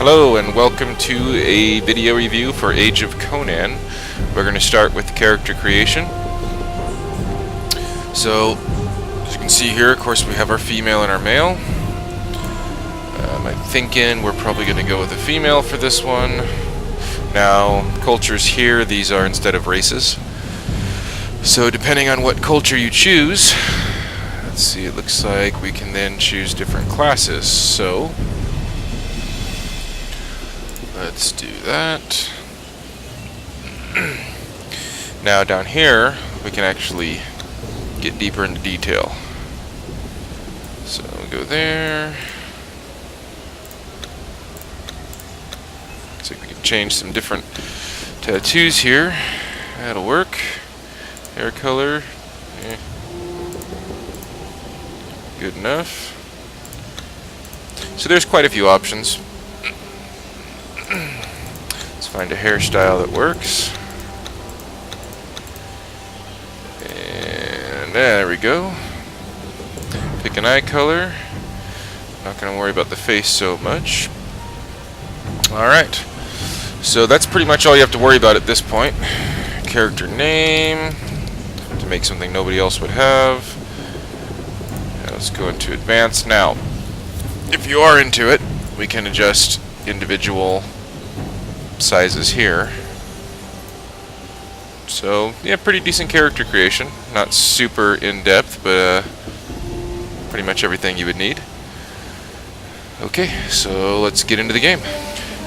Hello and welcome to a video review for Age of Conan. We're going to start with character creation. So, as you can see here, of course we have our female and our male. I'm thinking we're probably going to go with a female for this one. Now, cultures here, these are instead of races. So depending on what culture you choose, let's see, it looks like we can then choose different classes. So let's do that. Now down here, we can actually get deeper into detail. So we'll go there. So we can change some different tattoos here. That'll work. Hair color. Good enough. So there's quite a few options. Let's find a hairstyle that works. And there we go. Pick an eye color. Not going to worry about the face so much. Alright. So that's pretty much all you have to worry about at this point. Character name. To make something nobody else would have. Let's go into advanced. Now, if you are into it, we can adjust individual sizes here. So, yeah, pretty decent character creation. Not super in-depth, but pretty much everything you would need. Okay, so let's get into the game.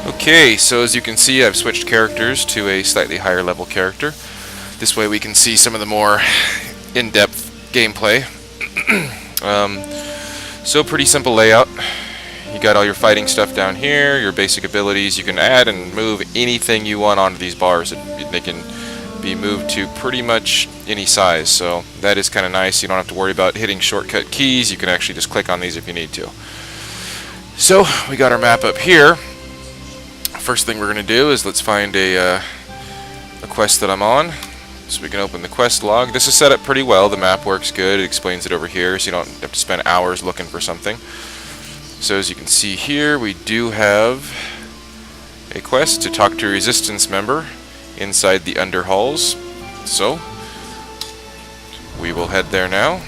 Okay, so as you can see, I've switched characters to a slightly higher level character. This way we can see some of the more in-depth gameplay. So pretty simple layout. You got all your fighting stuff down here, your basic abilities. You can add and move anything you want onto these bars. They can be moved to pretty much any size, so that is kind of nice. You don't have to worry about hitting shortcut keys. You can actually just click on these if you need to. So we got our map up here. First thing we're going to do is let's find a quest that I'm on. So we can open the quest log. This is set up pretty well. The map works good. It explains it over here, so you don't have to spend hours looking for something. So as you can see here, we do have a quest to talk to a resistance member inside the underhalls. So we will head there now.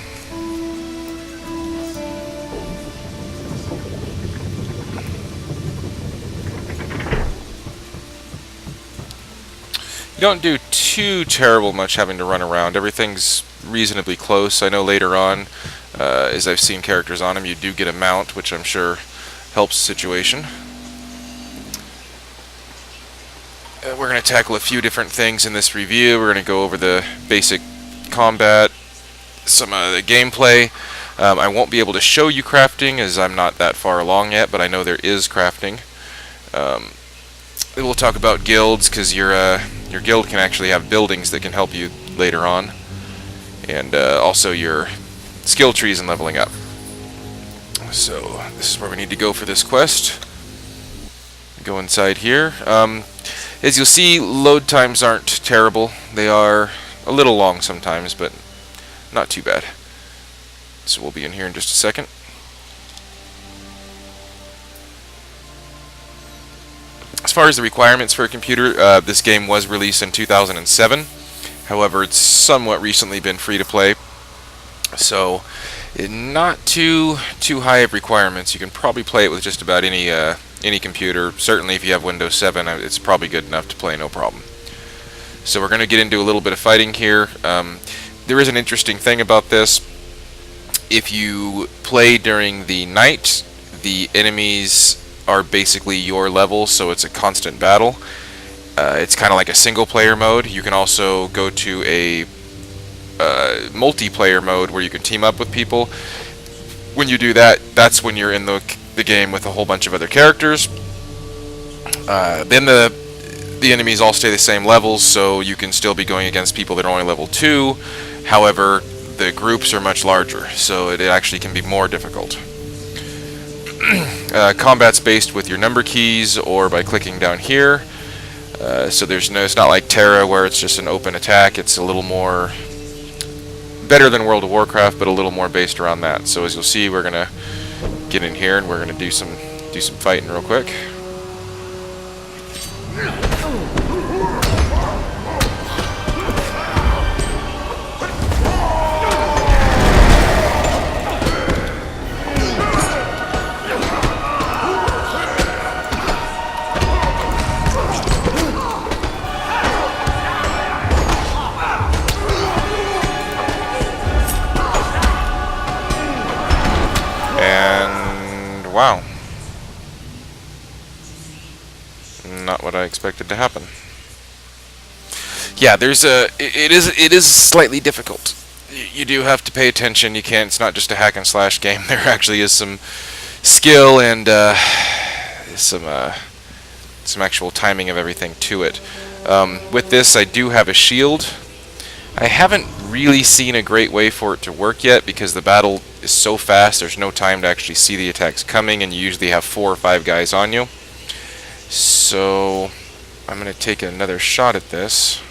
You don't do too terrible much having to run around. Everything's reasonably close. I know later on, as I've seen characters on them, you do get a mount, which I'm sure helps the situation. We're going to tackle a few different things in this review. We're going to go over the basic combat, some of the gameplay. I won't be able to show you crafting as I'm not that far along yet, but I know there is crafting. We'll talk about guilds, because your guild can actually have buildings that can help you later on, and also your skill trees and leveling up. So this is where we need to go for this quest. Go inside here. As you'll see, load times aren't terrible. They are a little long sometimes, but not too bad. So we'll be in here in just a second. As far as the requirements for a computer, this game was released in 2007. However, it's somewhat recently been free to play, so not too high of requirements. You can probably play it with just about any computer. Certainly, if you have Windows 7, it's probably good enough to play, no problem. So we're going to get into a little bit of fighting here. There is an interesting thing about this. If you play during the night, the enemies are basically your level, so it's a constant battle. It's kind of like a single player mode. You can also go to a multiplayer mode where you can team up with people. When you do that, that's when you're in the game with a whole bunch of other characters. Then the enemies all stay the same levels, so you can still be going against people that are only level 2. However, the groups are much larger, so it actually can be more difficult. Combat's based with your number keys or by clicking down here. So it's not like Terra where it's just an open attack. It's a little more better than World of Warcraft, but a little more based around that. So as you'll see, we're gonna get in here and we're gonna do some fighting real quick. And wow. Not what I expected to happen. Yeah, it is slightly difficult. You do have to pay attention. You can't. It's not just a hack and slash game. There actually is some skill and some actual timing of everything to it. With this, I do have a shield. I haven't really seen a great way for it to work yet because the battle is so fast. There's no time to actually see the attacks coming, and you usually have 4 or 5 guys on you. So I'm going to take another shot at this.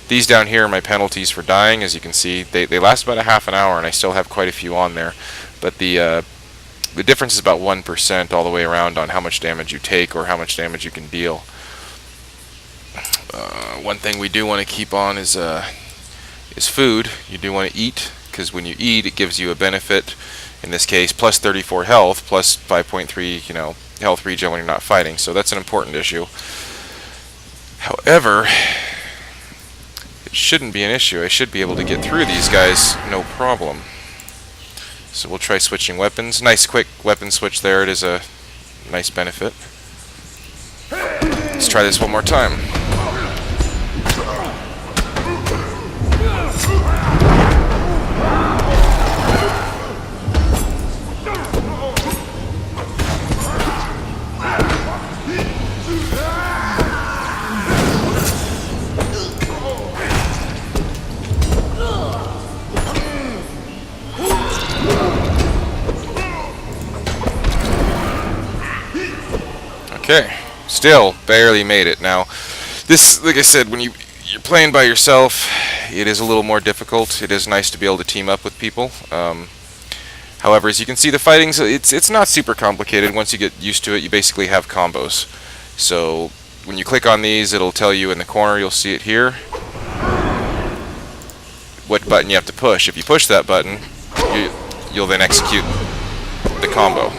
These down here are my penalties for dying. As you can see, they last about a half an hour, and I still have quite a few on there. But the difference is about 1% all the way around on how much damage you take or how much damage you can deal. One thing we do want to keep on is food. You do want to eat, because when you eat, it gives you a benefit. In this case, plus 34 health, plus 5.3, health regen when you're not fighting. So that's an important issue. However, it shouldn't be an issue. I should be able to get through these guys no problem. So we'll try switching weapons. Nice quick weapon switch there. It is a nice benefit. Let's try this one more time. Okay, still barely made it. Now, this, like I said, when you're playing by yourself, it is a little more difficult. It is nice to be able to team up with people. However, as you can see, the fighting's it's not super complicated. Once you get used to it, you basically have combos. So when you click on these, it'll tell you in the corner. You'll see it here what button you have to push. If you push that button, you'll then execute the combo.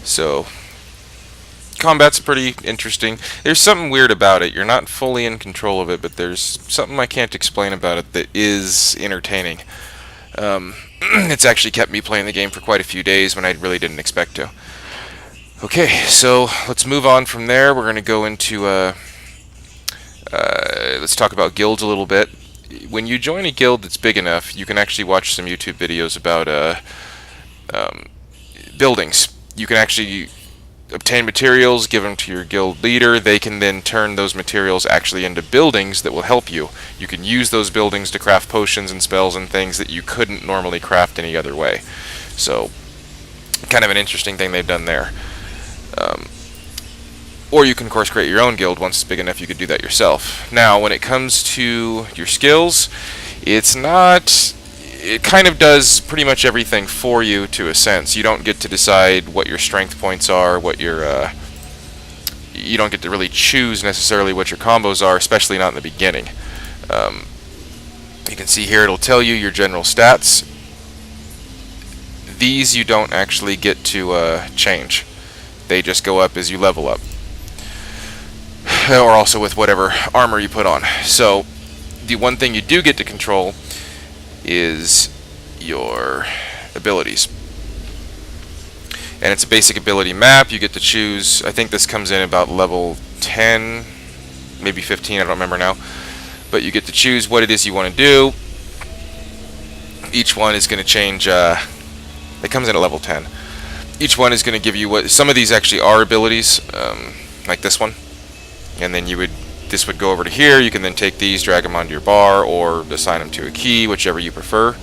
So, combat's pretty interesting. There's something weird about it. You're not fully in control of it, but there's something I can't explain about it that is entertaining. It's actually kept me playing the game for quite a few days when I really didn't expect to. Okay, so let's move on from there. We're going to go into, let's talk about guilds a little bit. When you join a guild that's big enough, you can actually watch some YouTube videos about buildings. You can actually obtain materials, give them to your guild leader. They can then turn those materials actually into buildings that will help you. You can use those buildings to craft potions and spells and things that you couldn't normally craft any other way. So, kind of an interesting thing they've done there. Or you can, of course, create your own guild. Once it's big enough, you could do that yourself. Now, when it comes to your skills, it's not... It kind of does pretty much everything for you to a sense. You don't get to decide what your strength points are, what your... you don't get to really choose necessarily what your combos are, especially not in the beginning. You can see here it'll tell you your general stats. These you don't actually get to change. They just go up as you level up. Or also with whatever armor you put on. So, the one thing you do get to control is your abilities. And it's a basic ability map. You get to choose, I think this comes in about level 10, maybe 15, I don't remember now. But you get to choose what it is you want to do. Each one is going to change, it comes in at level 10. Each one is going to give you what, some of these actually are abilities, like this one. And then this would go over to here. You can then take these, drag them onto your bar, or assign them to a key, whichever you prefer.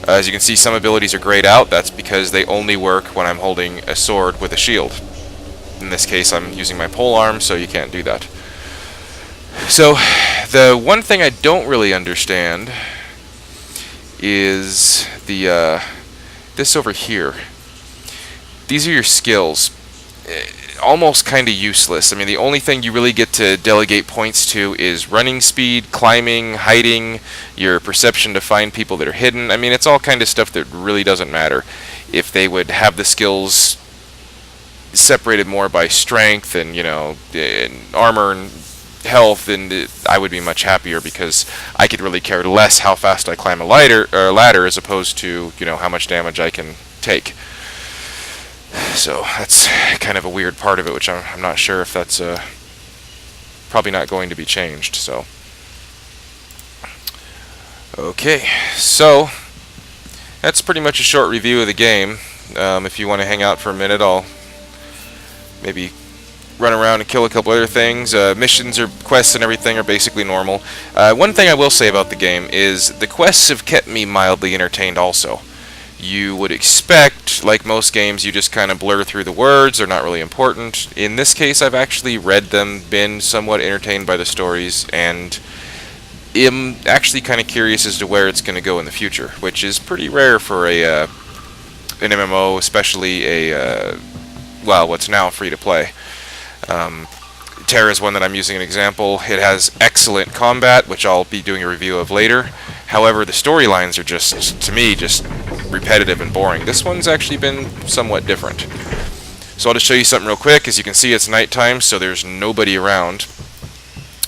As you can see, some abilities are grayed out. That's because they only work when I'm holding a sword with a shield. In this case, I'm using my polearm, so you can't do that. So, the one thing I don't really understand is the this over here. These are your skills. Almost kind of useless. I mean, the only thing you really get to delegate points to is running speed, climbing, hiding, your perception to find people that are hidden. I mean, it's all kind of stuff that really doesn't matter. If they would have the skills separated more by strength and, you know, and armor and health, and I would be much happier, because I could really care less how fast I climb a ladder as opposed to, you know, how much damage I can take. So that's kind of a weird part of it, which I'm not sure if that's probably not going to be changed. So okay, so that's pretty much a short review of the game. If you want to hang out for a minute, I'll maybe run around and kill a couple other things. Missions or quests and everything are basically normal. One thing I will say about the game is the quests have kept me mildly entertained also. You would expect, like most games, you just kind of blur through the words, they're not really important. In this case, I've actually read them, been somewhat entertained by the stories, and am actually kind of curious as to where it's going to go in the future, which is pretty rare for an MMO, especially a, well, what's now free-to-play. Terra is one that I'm using an example. It has excellent combat, which I'll be doing a review of later. However, the storylines are just, to me, just repetitive and boring. This one's actually been somewhat different. So I'll just show you something real quick. As you can see, it's nighttime, so there's nobody around.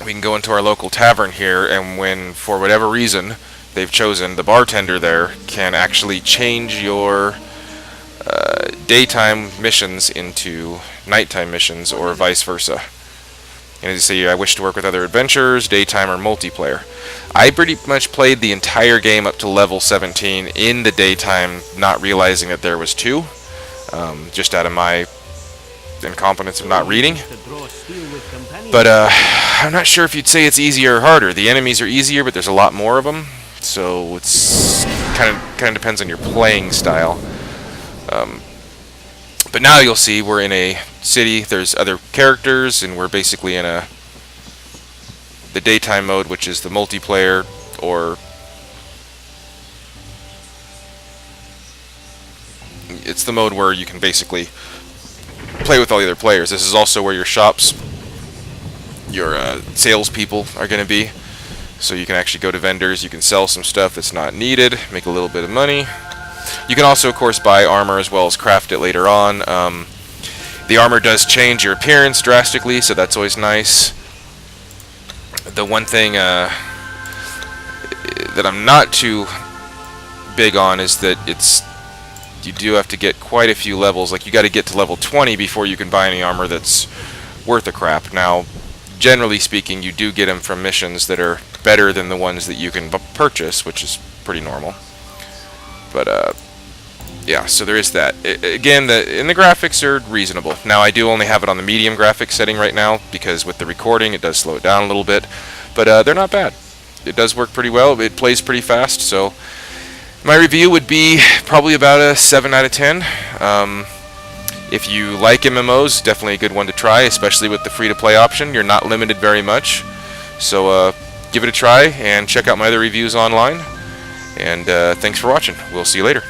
We can go into our local tavern here, and when, for whatever reason, they've chosen, the bartender there can actually change your daytime missions into nighttime missions, or vice versa. And as you see, I wish to work with other adventurers, daytime or multiplayer. I pretty much played the entire game up to level 17 in the daytime, not realizing that there was two, just out of my incompetence of not reading. But I'm not sure if you'd say it's easier or harder. The enemies are easier, but there's a lot more of them, so it's kind of depends on your playing style. But now you'll see we're in a city, there's other characters, and we're basically in the daytime mode, which is the multiplayer, or it's the mode where you can basically play with all the other players. This is also where your shops, your salespeople are going to be, so you can actually go to vendors, you can sell some stuff that's not needed, make a little bit of money. You can also, of course, buy armor as well as craft it later on. The armor does change your appearance drastically, so that's always nice. The one thing that I'm not too big on is that you do have to get quite a few levels. Like, you got to get to level 20 before you can buy any armor that's worth a crap. Now, generally speaking, you do get them from missions that are better than the ones that you can purchase, which is pretty normal. But yeah, so there is that. Again, the graphics are reasonable. Now, I do only have it on the medium graphics setting right now, because with the recording it does slow it down a little bit, but they're not bad. It does work pretty well. It plays pretty fast, so my review would be probably about a 7 out of 10. If you like MMOs, definitely a good one to try, especially with the free-to-play option. You're not limited very much, so give it a try and check out my other reviews online. And thanks for watching. We'll see you later.